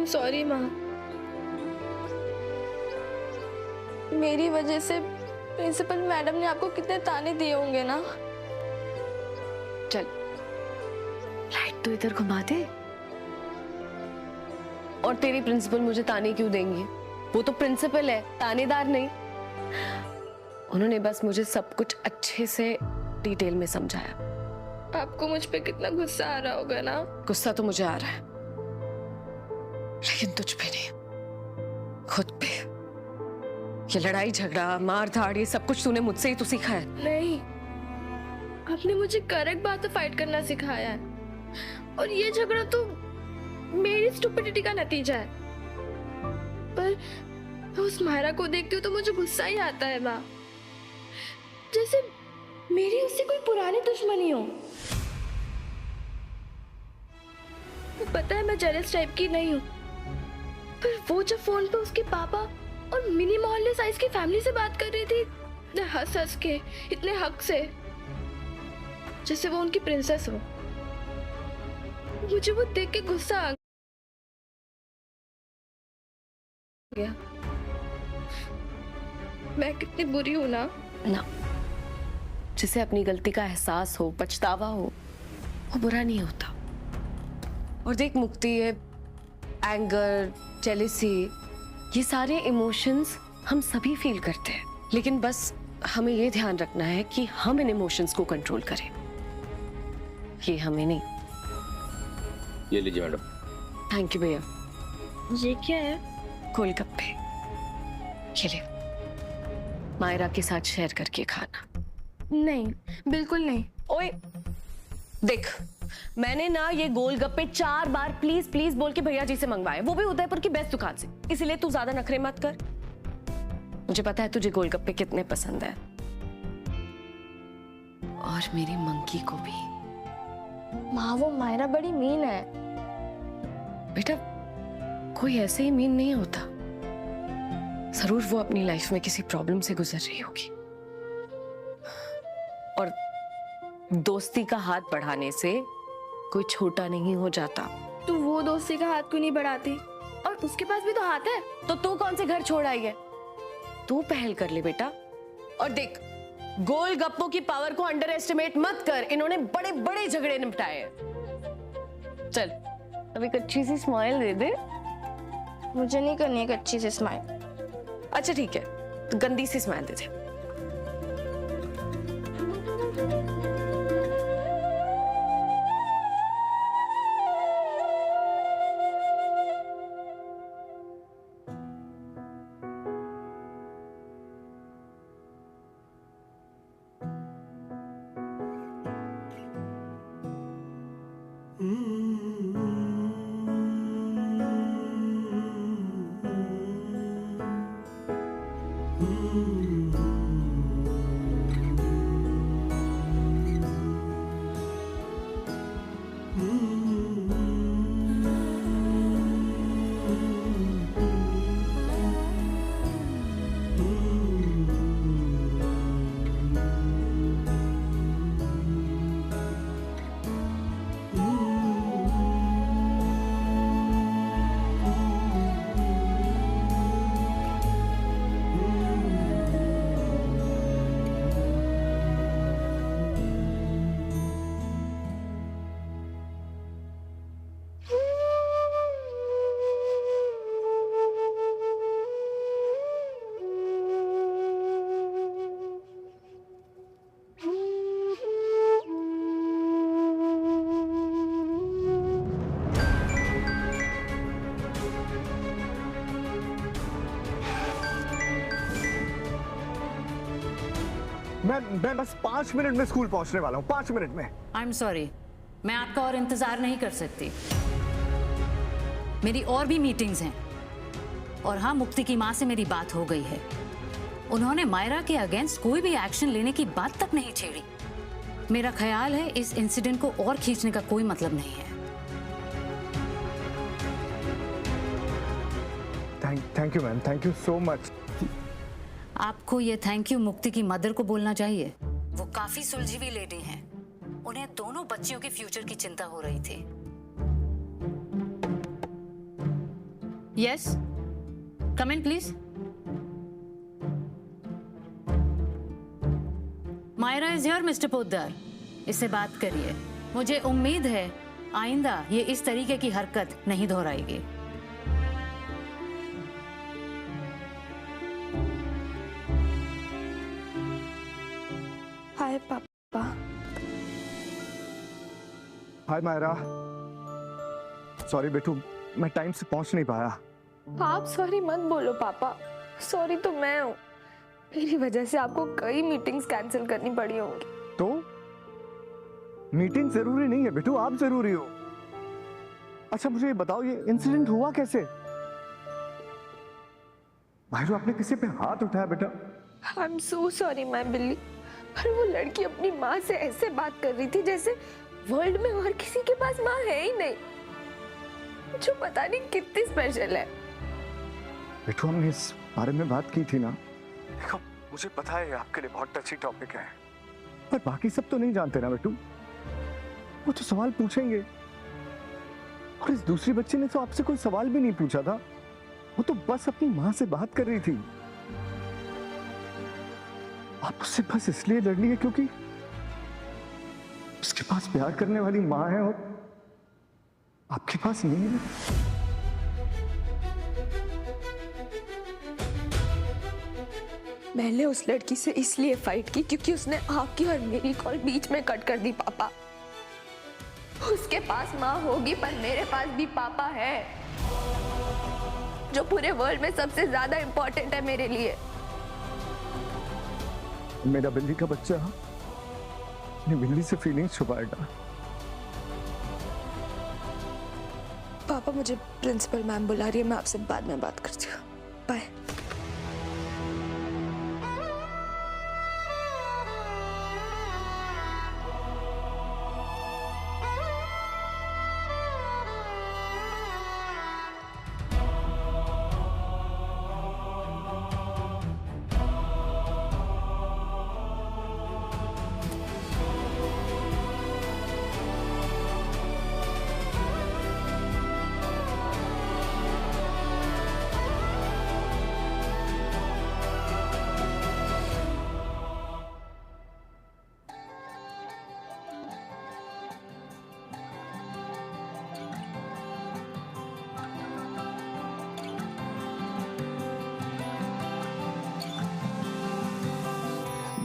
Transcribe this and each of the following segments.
Sorry माँ। मेरी वजह से प्रिंसिपल मैडम ने आपको कितने ताने दिए होंगे ना। चल लाइट तो इधर घुमा दे। और तेरी प्रिंसिपल मुझे ताने क्यों देंगी? वो तो प्रिंसिपल है, तानेदार नहीं। उन्होंने बस मुझे सब कुछ अच्छे से डिटेल में समझाया। आपको मुझ पे कितना गुस्सा आ रहा होगा ना। गुस्सा तो मुझे आ रहा है, लेकिन तुझ पे नहीं, खुद पे। ये लड़ाई झगड़ा मार धाड़ ये सब कुछ तूने मुझसे ही तो सीखा है। नहीं, आपने मुझे करेक्ट बात पे फाइट करना सिखाया है, और ये झगड़ा तो मेरी स्टुपिडिटी का नतीजा है। पर मैं उस मायरा को देखती हूँ तो मुझे गुस्सा ही आता है माँ, जैसे मेरी उससे कोई पुरानी दुश्मनी हो। पता है मैं जेलस टाइप की नहीं हूँ, पर वो जब फोन पे उसके पापा और मिनी मोहल्ले साइज की फैमिली से बात कर रही थी, इतने हंस हंस के, इतने हक से, जैसे वो उनकी प्रिंसेस हो, मुझे वो देख के गुस्सा आ गया। मैं कितनी बुरी हूं ना। जिसे अपनी गलती का एहसास हो, पछतावा हो, वो बुरा नहीं होता। और देख मुक्ति, ये एंगर, जेलिसी, ये सारे इमोशंस हम सभी फील करते हैं, लेकिन बस हमें ये ध्यान रखना है कि हम इन इमोशंस को कंट्रोल करें, ये हमें नहीं। ये लीजिए मैडम। थैंक यू भैया। ये क्या है? गोलगप्पे। ये ले, मायरा के साथ शेयर करके खाना। नहीं, बिल्कुल नहीं। ओए देख, मैंने ना ये गोलगप्पे 4 बार प्लीज प्लीज बोल के भैया जी से मंगवाए, वो भी उदयपुर की बेस्ट दुकान से, इसलिए तू ज्यादा नखरे मत कर। मुझे पता है तुझे गोलगप्पे कितने पसंद है, और मेरी मंकी को भी। माँ, वो मायरा बड़ी मीन है। बेटा, कोई ऐसे ही मीन नहीं होता। जरूर वो अपनी लाइफ में किसी प्रॉब्लम से गुजर रही होगी, और दोस्ती का हाथ बढ़ाने से कोई छोटा नहीं हो जाता। तू वो दोस्ती का हाथ क्यों नहीं बढ़ाती? और उसके पास भी तो हाथ है। तो तू कौन से घर छोड़ आई है? तू पहल कर ले बेटा। और देख, गोलगप्पों की पावर को अंडर एस्टिमेट मत कर, इन्होंने बड़े बड़े झगड़े निपटाए हैं। चल अभी कच्ची सी स्माइल दे दे। मुझे नहीं करनी एक अच्छी सी स्माइल। अच्छा ठीक है, तो गंदी सी स्माइल दे दे। मैं बस 5 मिनट में स्कूल पहुंचने वाला हूँ, 5 मिनट में। आई एम सॉरी, मैं आपका और इंतजार नहीं कर सकती। मेरी और भी मीटिंग्स हैं। और हाँ, मुक्ति की माँ से मेरी बात हो गई है। उन्होंने मायरा के अगेंस्ट कोई भी एक्शन लेने की बात तक नहीं छेड़ी। मेरा ख्याल है इस इंसिडेंट को और खींचने का कोई मतलब नहीं है। Thank you ma'am, thank you so much. आपको ये थैंक यू मुक्ति की मदर को बोलना चाहिए। वो काफी सुलझी हुई लेडी हैं। उन्हें दोनों बच्चियों के फ्यूचर की चिंता हो रही थी। Yes, come in please. Myra is here mister Poddar, इससे बात करिए। मुझे उम्मीद है आइंदा ये इस तरीके की हरकत नहीं दोहराएगी। हाय पापा। हाय मायरा। सॉरी बेटू, मैं टाइम से पहुंच नहीं पाया। आप सॉरी मत बोलो पापा, सॉरी तो मैं हूँ। मेरी वजह से आपको कई मीटिंग्स कैंसिल करनी पड़ी होंगी। तो मीटिंग जरूरी नहीं है बेटू, आप जरूरी हो। अच्छा मुझे ये बताओ, ये इंसिडेंट हुआ कैसे? भाई आपने किसी पे हाथ उठाया बेटा? I am so sorry my बिल्ली, पर वो लड़की अपनी माँ से ऐसे बात कर रही थी जैसे वर्ल्ड में और किसी के पास माँ है ही नहीं, जो पता नहीं कितनी स्पेशल है। बेटू हमने इस बारे में बात की थी ना। देखो मुझे पता है आपके लिए बहुत टची टॉपिक है, पर बाकी सब तो नहीं जानते ना बेटू। वो तो सवाल पूछेंगे, और इस दूसरी बच्ची ने तो आपसे कोई सवाल भी नहीं पूछा था। वो तो बस अपनी माँ से बात कर रही थी। आप उससे बस इसलिए लड़ लिए क्योंकि उसके पास प्यार करने वाली माँ है और आपके पास नहीं है। मैंने उस लड़की से इसलिए फाइट की क्योंकि उसने आपकी और मेरी कॉल बीच में कट कर दी पापा। उसके पास माँ होगी पर मेरे पास भी पापा है, जो पूरे वर्ल्ड में सबसे ज्यादा इंपॉर्टेंट है मेरे लिए। मेरा बिल्ली का बच्चा अपनी बिल्ली से फीलिंग्स छुपाएगा। पापा मुझे प्रिंसिपल मैम बुला रही है, मैं आपसे बाद में बात करती हूँ। बाय।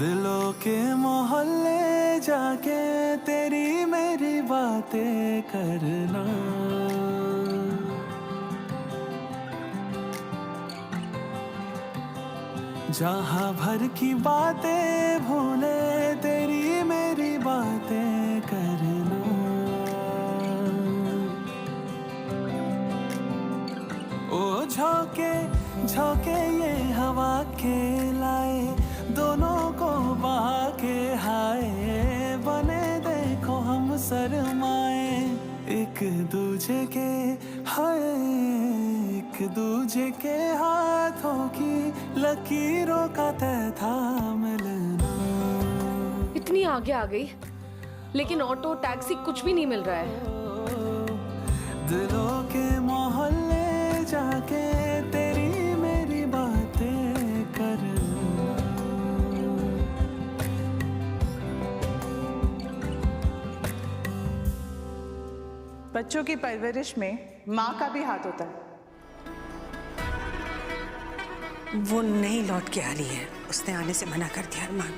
दिलों के मोहल्ले जाके तेरी मेरी बातें करना, जहाँ भर की बातें भूले तेरी मेरी बातें करना। ओ झोंके झोंके ये हवा के लाए, दोनों को बहा के हाय बने देखो हम शर्माए एक दूजे के हाय, एक दूजे के हाथों की लकीरों का तय था मिलना। इतनी आगे आ गई लेकिन ऑटो टैक्सी कुछ भी नहीं मिल रहा है। दिलों के मोहल्ले जाके तेरी मेरी बातें करना। बच्चों की परवरिश में माँ का भी हाथ होता है। वो नहीं लौट के आ रही है, उसने आने से मना कर दिया अरमान।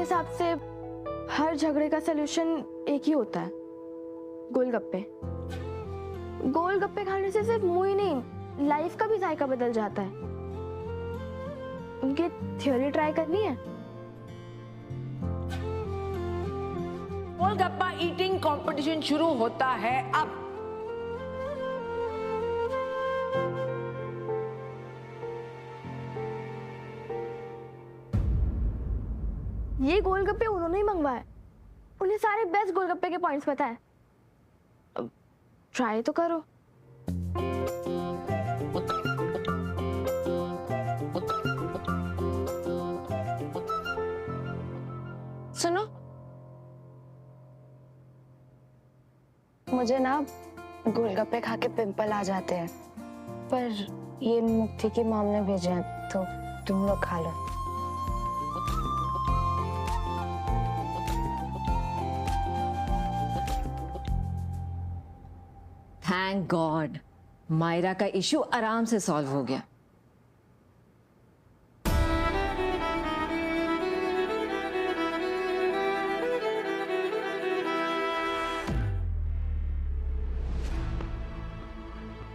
हिसाब से हर झगड़े का सलूशन एक ही होता है, गोलगप्पे। गोलगप्पे खाने से सिर्फ मुंह ही नहीं, लाइफ का भी जायका बदल जाता है। उनकी थ्योरी ट्राई करनी है? गोलगप्पा ईटिंग कंपटीशन शुरू होता है अब। ये गोलगप्पे उन्होंने ही मंगवाए, उन्हें सारे बेस्ट गोलगप्पे के पॉइंट्स पता है। अब ट्राई तो करो। सुनो, मुझे ना गोलगप्पे खा के पिंपल आ जाते हैं, पर ये मुक्ति की मॉम ने भेजे हैं, तो तुम लोग खा लो। थैंक गॉड, मायरा का इशू आराम से सॉल्व हो गया।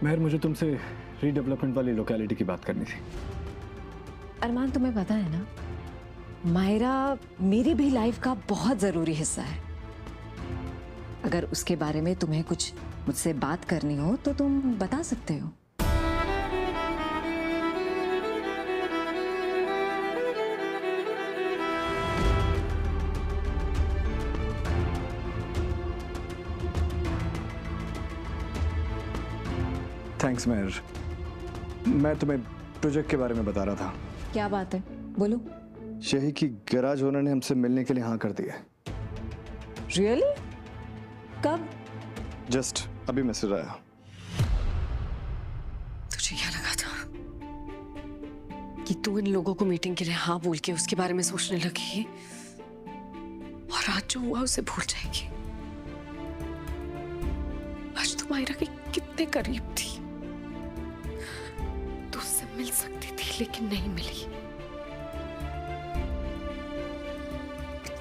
महर, मुझे तुमसे रीडेवलपमेंट वाली लोकेलिटी की बात करनी थी। अरमान, तुम्हें पता है ना, मायरा मेरी भी लाइफ का बहुत जरूरी हिस्सा है। अगर उसके बारे में तुम्हें कुछ मुझसे बात करनी हो तो तुम बता सकते हो। थैंक्स महर। मैं तुम्हें प्रोजेक्ट के बारे में बता रहा था। क्या बात है, बोलो। यही कि गैराज ओनर ने हमसे मिलने के लिए हाँ कर दिया। रियली? कब? जस्ट अभी मैसेज आया। तुझे क्या लगा था कि तू इन लोगों को मीटिंग के लिए हाँ बोल के उसके बारे में सोचने लगी और आज जो हुआ उसे भूल जाएगी? आज तो मायरा के कितने करीब थी, तो उससे मिल सकती थी लेकिन नहीं मिली।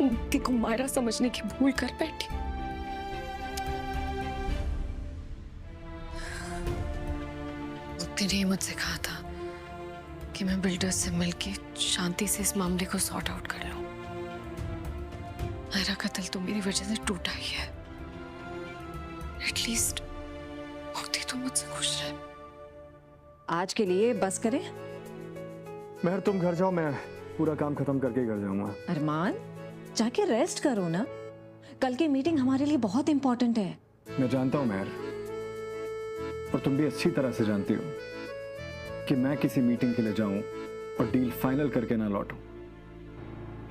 मुक्ति को मायरा समझने की भूल कर बैठी। मुक्ति ने मुझसे कहा था कि मैं बिल्डर से मिलके शांति से इस मामले को सॉर्ट आउट कर लूं। मायरा का दिल तो मेरी वजह से टूटा ही है। एटलीस्ट मुक्ति तो मुझसे खुश रहे। आज के लिए बस करें? महर, तुम घर जाओ, मैं पूरा काम खत्म करके घर जाऊंगा। अरमान, जाके रेस्ट करो ना, कल की मीटिंग हमारे लिए बहुत इंपॉर्टेंट है। मैं जानता हूं महर, और तुम भी अच्छी तरह से जानती हो कि मैं किसी मीटिंग के लिए जाऊं और डील फाइनल करके ना लौटूं,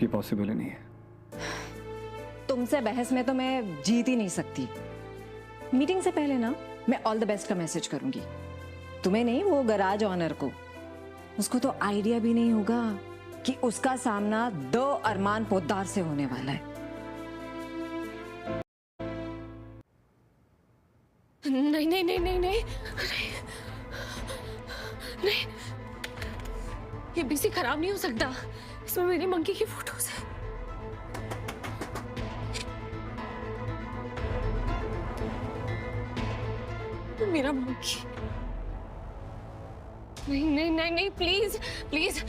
ये पॉसिबल ही नहीं है। तुमसे बहस में तो मैं जीत ही नहीं सकती। मीटिंग से पहले ना मैं ऑल द बेस्ट का मैसेज करूंगी। तुम्हें नहीं, वो गैराज ऑनर को। उसको तो आइडिया भी नहीं होगा कि उसका सामना 2 अरमान पोद्दार से होने वाला है। नहीं नहीं नहीं नहीं नहीं नहीं, ये बीसी खराब नहीं हो सकता। इसमें मेरी मंकी की फोटोज है। मेरा मंकी। नहीं नहीं नहीं नहीं, प्लीज प्लीज,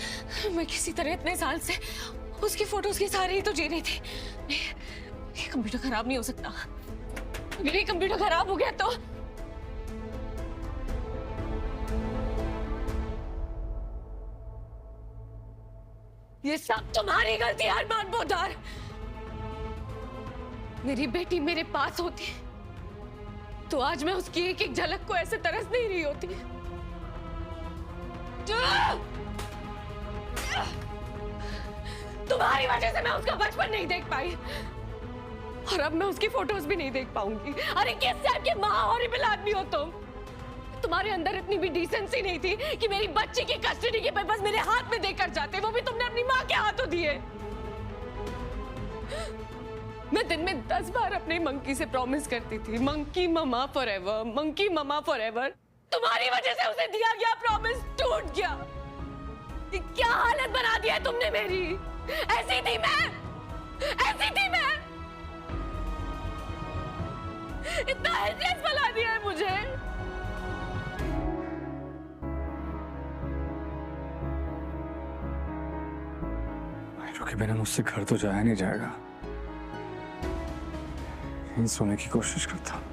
मैं किसी तरह इतने साल से उसकी फोटोज के सारे ही तो जी रही थी। ये कंप्यूटर खराब नहीं हो सकता। अगर ये कंप्यूटर खराब हो गया तो ये सब तुम्हारी गलती है अरमान पोद्दार। मेरी बेटी मेरे पास होती तो आज मैं उसकी एक एक झलक को ऐसे तरस नहीं रही होती। तुम्हारी वजह से मैं उसका बचपन नहीं देख पाई और अब मैं उसकी फोटोज भी नहीं देख पाऊंगी। अरे किस टाइप के माँ हॉरिबल आदमी हो तुम। तुम्हारे अंदर इतनी भी डिसेंसी नहीं थी कि मेरी बच्ची की कस्टडी के पेपर्स मेरे हाथ में देकर जाते, वो भी तुमने अपनी माँ के हाथों दिए। मैं दिन में 10 बार अपने मंकी से प्रॉमिस करती थी, monkey mama forever, monkey mama forever. तुम्हारी वजह से उसे दिया गया प्रॉमिस टूट गया। क्या हालत बना दी है तुमने मेरी। ऐसी थी मैं, ऐसी थी मैं। इतना हेल्पलेस बना दिया है मुझे। मायरा के बिना मुझसे घर तो जाया नहीं जाएगा, यहीं सोने की कोशिश करता हूं।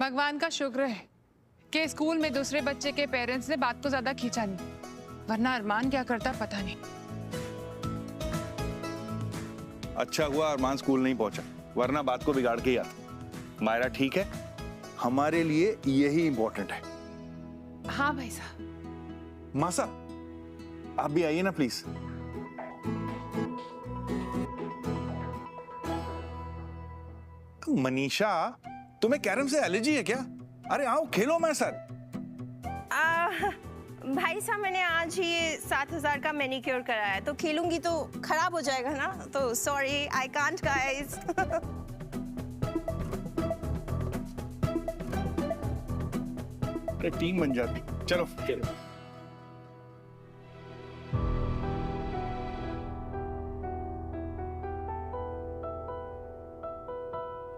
भगवान का शुक्र है कि स्कूल में दूसरे बच्चे के पेरेंट्स ने बात को ज्यादा खींचा नहीं, वरना अरमान क्या करता पता नहीं। अच्छा हुआ अरमान स्कूल नहीं पहुंचा, वरना बात को बिगाड़ के ही आता। मायरा ठीक है, हमारे लिए यही इंपॉर्टेंट है। हाँ भाई साहब। मासा, आप भी आइए ना प्लीज। मनीषा, तुम्हें कैरम से एलर्जी है क्या? अरे आओ खेलो मेरे साथ। भाई साहब, मैंने आज ही 7,000 का मैनिक्योर कराया है, तो खेलूंगी तो खराब हो जाएगा ना, तो sorry, I can't guys. Team बन जाती। चलो खेलो।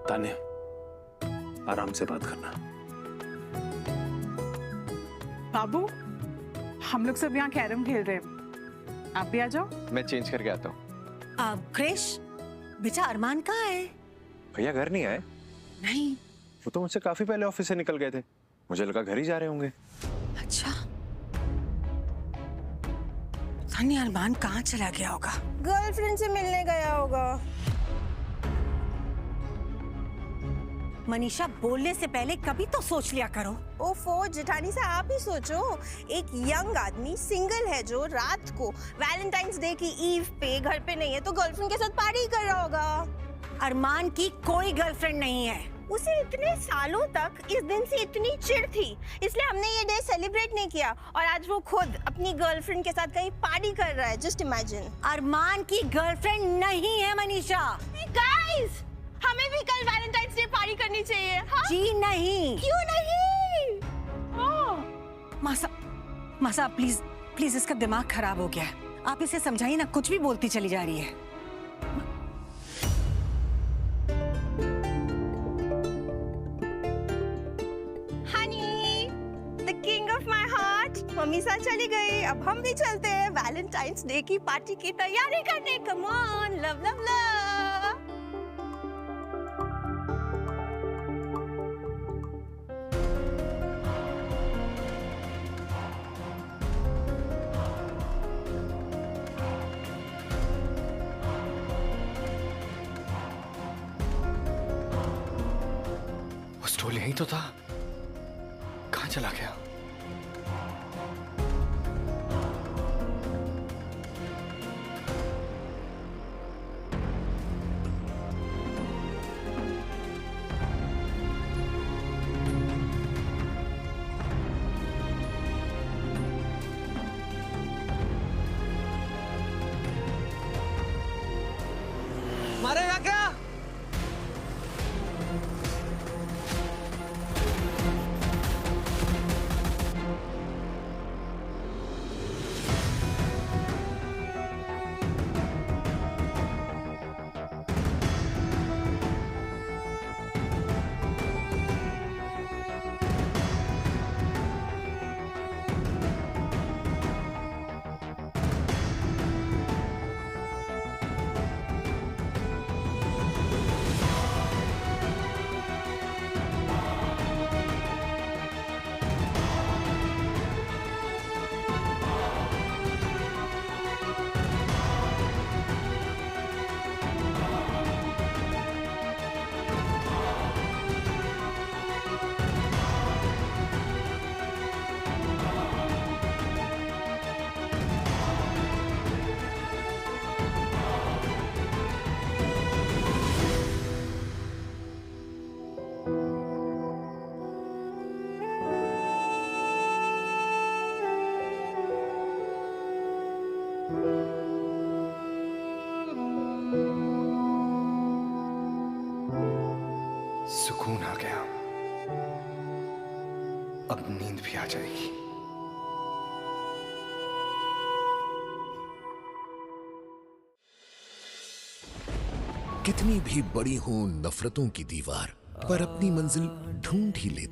तान्या, आराम से बात करना। बाबू, हम लोग सब यहाँ कैरम खेल रहे हैं, आप भी आ जाओ। मैं चेंज करके आता हूँ। क्रिश, बेटा अरमान कहाँ है? भैया घर नहीं आए? नहीं। वो तो मुझसे काफी पहले ऑफिस से निकल गए थे, मुझे लगा घर ही जा रहे होंगे। अच्छा, तान्या अरमान कहाँ चला गया होगा? गर्लफ्रेंड से मिलने गया होगा। मनीषा, बोलने से पहले कभी तो सोच लिया करो। ओफो जेठानी से आप ही सोचो, एक यंग आदमी सिंगल है जो रात को वैलेंटाइंस डे की ईव पे घर पे नहीं है, तो गर्लफ्रेंड के साथ पार्टी कर रहा होगा। अरमान की कोई गर्लफ्रेंड नहीं है। उसे इतने सालों तक इस दिन से इतनी चिढ़ थी, इसलिए हमने ये डे सेलिब्रेट नहीं किया, और आज वो खुद अपनी गर्लफ्रेंड के साथ कहीं पार्टी कर रहा है। Just imagine. अरमान की गर्लफ्रेंड नहीं है मनीषा। गाइस, हमें भी कल वैलेंटाइंस डे पार्टी करनी चाहिए। हाँ? जी नहीं। क्यों नहीं? मासा प्लीज प्लीज, इसका दिमाग खराब हो गया है, आप इसे समझाइए ना, कुछ भी बोलती चली जा रही है। Honey, the king of my heart, mummy साथ चली गई, अब हम भी चलते हैं वैलेंटाइंस डे की पार्टी की तैयारी करने। Come on, love love love. Stall यही तो था, कहाँ चला गया? मारेगा क्या? सुकून आ गया। अब नींद भी आ जाएगी। कितनी भी बड़ी हो नफरतों की दीवार, पर अपनी मंजिल ढूंढ ही लेती